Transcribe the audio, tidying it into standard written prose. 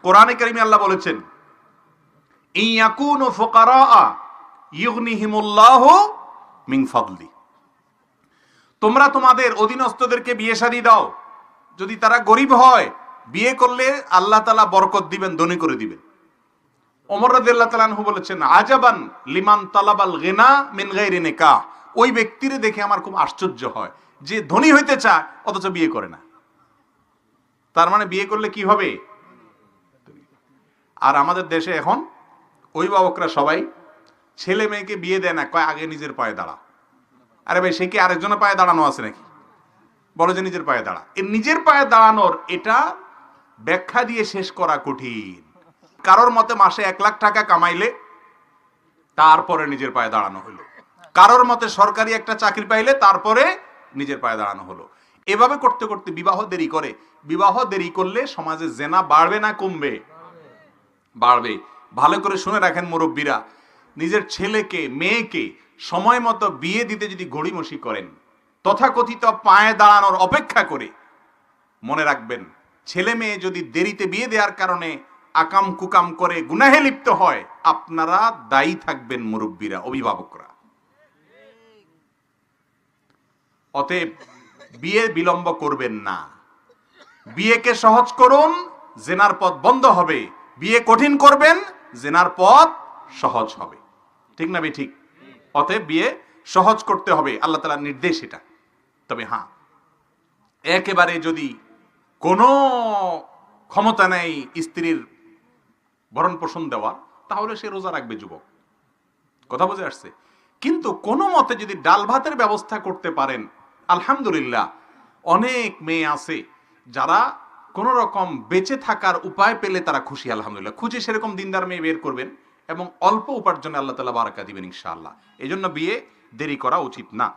কোরআনে কারিমে আল্লাহ বলেছেন, ইয়াকুনু ফুকারা ইউগনিহিমুল্লাহু মিন ফাদলি, তোমরা তোমাদের অধীনস্থদেরকে বিয়ে শাদী দাও, যদি তারা গরিব হয় বিয়ে করলে আল্লাহ তাআলা বরকত দিবেন, ধনী করে দিবেন। ওমর রাদিয়াল্লাহু তাআলা আনহু বলেছেন, আজাবান লিমান তালাবাল গিনা মিন গায়রি নিকাহ, ওই ব্যক্তিরে দেখে আমার খুব আশ্চর্য হয় যে ধনী হইতে চায় অথচ বিয়ে করে না। তার মানে বিয়ে করলে কি হবে? আর আমাদের দেশে এখন অভিভাবকরা সবাই ছেলে মেয়েকে বিয়ে দেয় না, কয় আগে নিজের পায়ে দাঁড়া। আরে ভাই, সে কি আরেকজনের পায়ে দাঁড়ানো আছে নাকি? বলো যে নিজের পায়ে দাঁড়া। এই নিজের পায়ে দাঁড়ানোর এটা ব্যাখ্যা দিয়ে শেষ করা কঠিন। কারোর মতে মাসে 1 লাখ টাকা কামাইলে তারপরে নিজের পায়ে দাঁড়ানো হলো, কারোর মতে সরকারি একটা চাকরি পাইলে তারপরে নিজের পায়ে দাঁড়ানো হলো। এভাবে করতে করতে বিবাহ দেরি করে। বিবাহ দেরি করলে সমাজে জেনা বাড়বে না কমবে? বাড়বে। ভালো করে শুনে রাখেন মুরব্বীরা, নিজের ছেলেকে মেয়েকে সময় মতো বিয়ে দিতে যদি গড়িমসি করেন, তথাকথিত পায়ে দাঁড়ানোর অপেক্ষা করে, মনে রাখবেন ছেলে মেয়ে যদি দেরিতে বিয়ে দেওয়ার কারণে আকাম কুকাম করে গুনাহে লিপ্ত হয়, আপনারা দায়ী থাকবেন মুরব্বীরা, অভিভাবকরা। অতএব বিয়ে বিলম্ব করবেন না, বিয়েকে সহজ করুন, জেনার পথ বন্ধ হবে। বিয়ে কঠিন করবেন, জেনার পথ সহজ হবে। ঠিক না বে ঠিক? অতএব বিয়ে সহজ করতে হবে, আল্লাহ তাআলার নির্দেশ এটা। তবে হ্যাঁ, একেবারে যদি কোনো ক্ষমতা নেই স্ত্রীর ভরণ পোষণ দেওয়া, তাহলে সে রোজা রাখবে যুবক। কথা বুঝে আসছে? কিন্তু কোনো মতে যদি ডাল ভাতের ব্যবস্থা করতে পারেন, আলহামদুলিল্লাহ। অনেক মেয়ে আছে যারা কোন রকম বেঁচে থাকার উপায় পেলে তারা খুশি, আলহামদুলিল্লাহ। খুঁজে সেরকম দিনদার মেয়ে বের করবেন এবং অল্প উপার্জনে আল্লাহ তাআলা বারাকা দিবেন ইনশাআল্লাহ। এই জন্য বিয়ে দেরি করা উচিত না।